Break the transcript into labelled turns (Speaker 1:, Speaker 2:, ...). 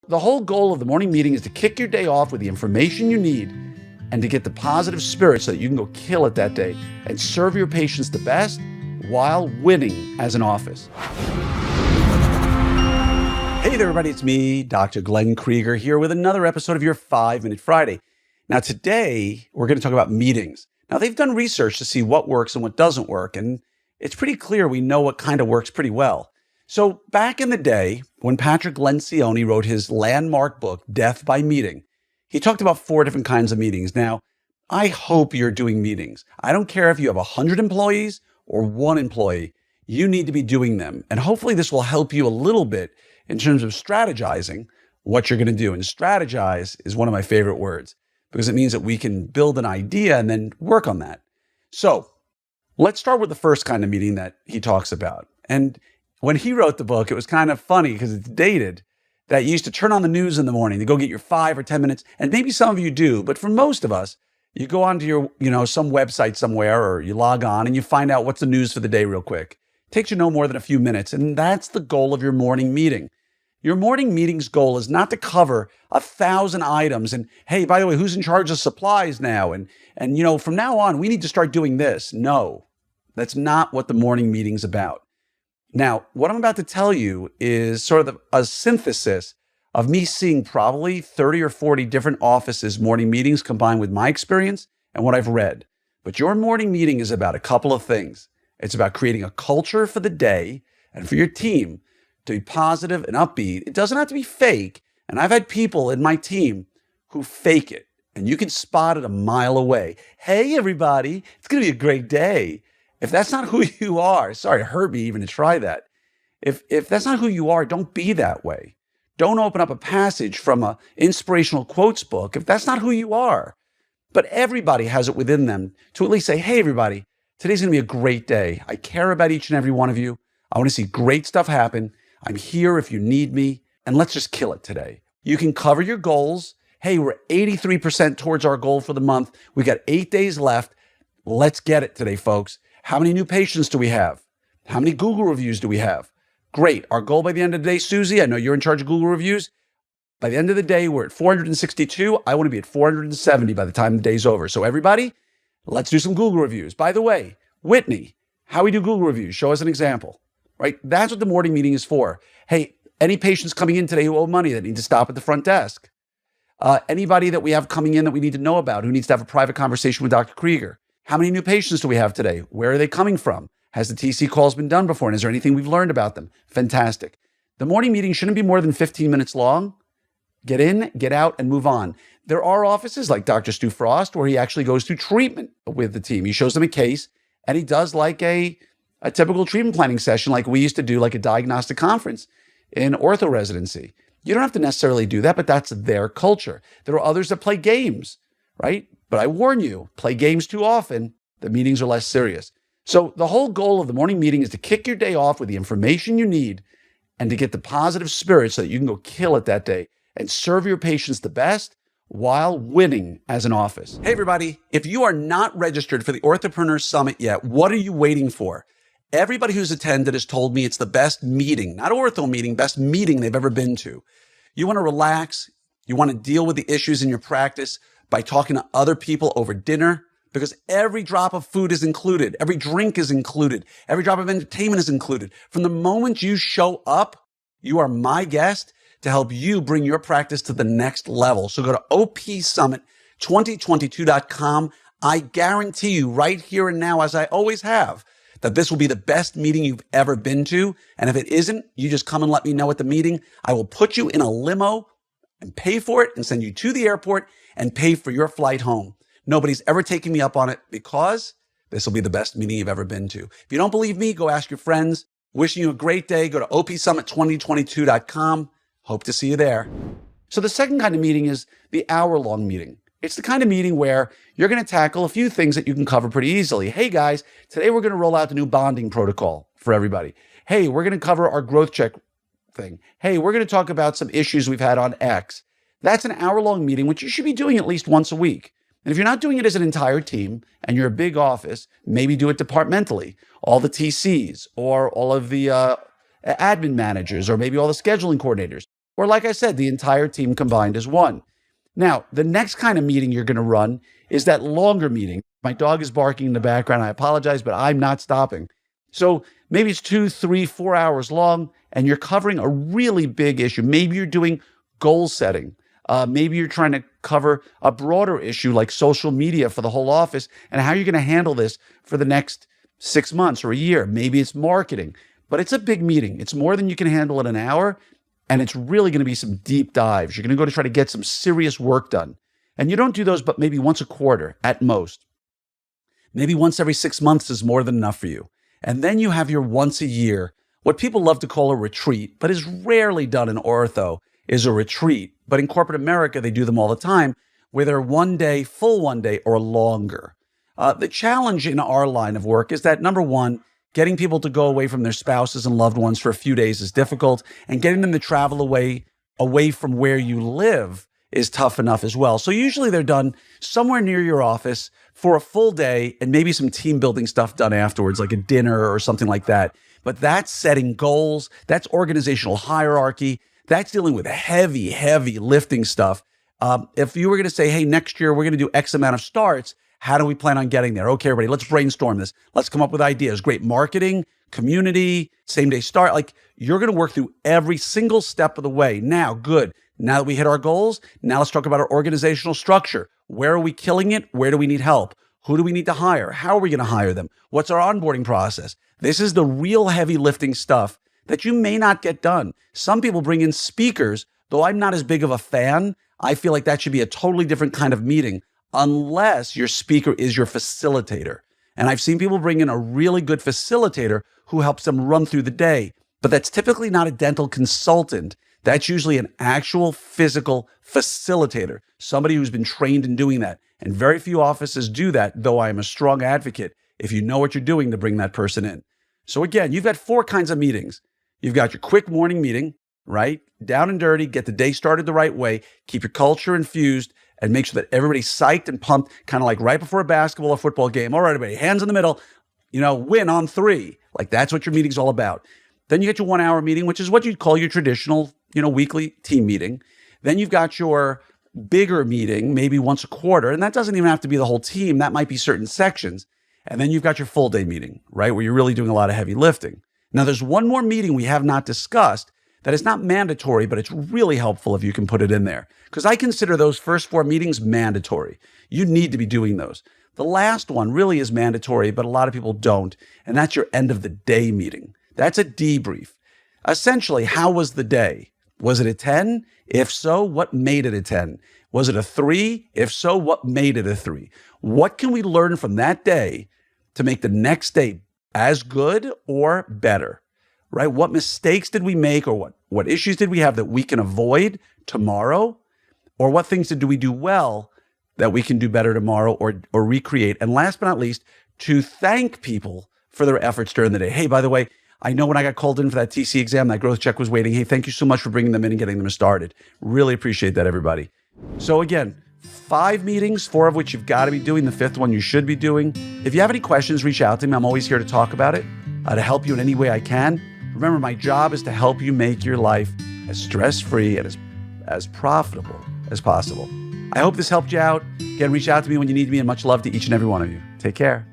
Speaker 1: The whole goal of the morning meeting is to kick your day off with the information you need and to get the positive spirit so that you can go kill it that day and serve your patients the best while winning as an office. Hey there, everybody. It's me, Dr. Glenn Krieger, here with another episode of your 5-Minute Friday. Now, today, we're going to talk about meetings. Now, they've done research to see what works and what doesn't work, and it's pretty clear we know what kind of works pretty well. So back in the day, when Patrick Lencioni wrote his landmark book, Death by Meeting, he talked about 4 different kinds of meetings. Now, I hope you're doing meetings. I don't care if you have 100 employees or 1 employee. You need to be doing them. And hopefully this will help you a little bit in terms of strategizing what you're going to do. And strategize is one of my favorite words because it means that we can build an idea and then work on that. So let's start with the first kind of meeting that he talks about. And when he wrote the book, it was kind of funny because it's dated that you used to turn on the news in the morning to go get your 5 or 10 minutes. And maybe some of you do, but for most of us, you go onto your, some website somewhere or you log on and you find out what's the news for the day real quick. It takes you no more than a few minutes. And that's the goal of your morning meeting. Your morning meeting's goal is not to cover 1,000 items. And hey, by the way, who's in charge of supplies now? And from now on, we need to start doing this. No, that's not what the morning meeting's about. Now, what I'm about to tell you is sort of a synthesis of me seeing probably 30 or 40 different offices' morning meetings combined with my experience and what I've read. But your morning meeting is about a couple of things. It's about creating a culture for the day and for your team to be positive and upbeat. It doesn't have to be fake. And I've had people in my team who fake it, and you can spot it a mile away. Hey, everybody, it's going to be a great day. If that's not who you are, sorry, it hurt me even to try that. If that's not who you are, don't be that way. Don't open up a passage from an inspirational quotes book if that's not who you are. But everybody has it within them to at least say, hey, everybody, today's going to be a great day. I care about each and every one of you. I want to see great stuff happen. I'm here if you need me, and let's just kill it today. You can cover your goals. Hey, we're 83% towards our goal for the month. We got 8 days left. Let's get it today, folks. How many new patients do we have? How many Google reviews do we have? Great. Our goal by the end of the day, Susie, I know you're in charge of Google reviews. By the end of the day, we're at 462. I want to be at 470 by the time the day's over. So everybody, let's do some Google reviews. By the way, Whitney, how we do Google reviews, show us an example, right? That's what the morning meeting is for. Hey, any patients coming in today who owe money that need to stop at the front desk? Anybody that we have coming in that we need to know about who needs to have a private conversation with Dr. Krieger? How many new patients do we have today? Where are they coming from? Has the TC calls been done before? And is there anything we've learned about them? Fantastic. The morning meeting shouldn't be more than 15 minutes long. Get in, get out, and move on. There are offices like Dr. Stu Frost where he actually goes through treatment with the team. He shows them a case and he does like a typical treatment planning session like we used to do, like a diagnostic conference in ortho residency. You don't have to necessarily do that, but that's their culture. There are others that play games, right? But I warn you, play games too often, the meetings are less serious. So the whole goal of the morning meeting is to kick your day off with the information you need and to get the positive spirit so that you can go kill it that day and serve your patients the best while winning as an office. Hey, everybody, if you are not registered for the Orthopreneur Summit yet, what are you waiting for? Everybody who's attended has told me it's the best meeting, not ortho meeting, best meeting they've ever been to. You want to relax. You want to deal with the issues in your practice by talking to other people over dinner, because every drop of food is included. Every drink is included. Every drop of entertainment is included. From the moment you show up, you are my guest to help you bring your practice to the next level. So go to opsummit2022.com. I guarantee you right here and now, as I always have, that this will be the best meeting you've ever been to. And if it isn't, you just come and let me know at the meeting. I will put you in a limo and pay for it and send you to the airport and pay for your flight home. Nobody's ever taken me up on it because this will be the best meeting you've ever been to. If you don't believe me, go ask your friends. Wishing you a great day. Go to opsummit2022.com. Hope to see you there. So the second kind of meeting is the hour-long meeting. It's the kind of meeting where you're going to tackle a few things that you can cover pretty easily. Hey guys, today we're going to roll out the new bonding protocol for everybody. Hey, we're going to cover our growth check thing. Hey, we're going to talk about some issues we've had on X. That's an hour-long meeting, which you should be doing at least once a week. And if you're not doing it as an entire team and you're a big office, maybe do it departmentally. All the TCs or all of the admin managers or maybe all the scheduling coordinators. Or like I said, the entire team combined as one. Now, the next kind of meeting you're going to run is that longer meeting. My dog is barking in the background. I apologize, but I'm not stopping. So maybe it's 2, 3, 4 hours long, and you're covering a really big issue. Maybe you're doing goal setting. Maybe you're trying to cover a broader issue like social media for the whole office and how you're going to handle this for the next 6 months or a year. Maybe it's marketing, but it's a big meeting. It's more than you can handle in an hour. And it's really going to be some deep dives. You're going to go to try to get some serious work done. And you don't do those, but maybe once a quarter at most. Maybe once every 6 months is more than enough for you. And then you have your once a year, what people love to call a retreat, but is rarely done in ortho, is a retreat. But in corporate America, they do them all the time, where they're 1 day, full 1 day, or longer. The challenge in our line of work is that, number one, getting people to go away from their spouses and loved ones for a few days is difficult, and getting them to travel away from where you live is tough enough as well. So usually they're done somewhere near your office for a full day and maybe some team building stuff done afterwards, like a dinner or something like that. But that's setting goals, that's organizational hierarchy, that's dealing with heavy, heavy lifting stuff. If you were going to say, hey, next year we're going to do X amount of starts, how do we plan on getting there? Okay, everybody, let's brainstorm this. Let's come up with ideas. Great marketing, community, same day start. Like, you're going to work through every single step of the way. Now, good. Now that we hit our goals, now let's talk about our organizational structure. Where are we killing it? Where do we need help? Who do we need to hire? How are we going to hire them? What's our onboarding process? This is the real heavy lifting stuff that you may not get done. Some people bring in speakers, though I'm not as big of a fan. I feel like that should be a totally different kind of meeting, unless your speaker is your facilitator. And I've seen people bring in a really good facilitator who helps them run through the day, but that's typically not a dental consultant. That's usually an actual physical facilitator, somebody who's been trained in doing that. And very few offices do that, though I am a strong advocate if you know what you're doing to bring that person in. So again, you've got 4 kinds of meetings. You've got your quick morning meeting, right? Down and dirty, get the day started the right way, keep your culture infused, and make sure that everybody's psyched and pumped, kind of like right before a basketball or football game. All right, everybody, hands in the middle, win on 3. Like, that's what your meeting's all about. Then you get your 1 hour meeting, which is what you'd call your traditional, weekly team meeting. Then you've got your bigger meeting, maybe once a quarter. And that doesn't even have to be the whole team. That might be certain sections. And then you've got your full day meeting, right? Where you're really doing a lot of heavy lifting. Now, there's one more meeting we have not discussed that is not mandatory, but it's really helpful if you can put it in there. Because I consider those first 4 meetings mandatory. You need to be doing those. The last one really is mandatory, but a lot of people don't. And that's your end of the day meeting. That's a debrief. Essentially, how was the day? Was it a 10? If so, what made it a 10? Was it a 3? If so, what made it a 3? What can we learn from that day to make the next day as good or better? Right? What mistakes did we make, or what issues did we have that we can avoid tomorrow? Or what things did we do well that we can do better tomorrow or recreate? And last but not least, to thank people for their efforts during the day. Hey, by the way, I know when I got called in for that TC exam, that growth check was waiting. Hey, thank you so much for bringing them in and getting them started. Really appreciate that, everybody. So again, 5 meetings, 4 of which you've got to be doing. The 5th one you should be doing. If you have any questions, reach out to me. I'm always here to talk about it, to help you in any way I can. Remember, my job is to help you make your life as stress-free and as profitable as possible. I hope this helped you out. Again, reach out to me when you need me, and much love to each and every one of you. Take care.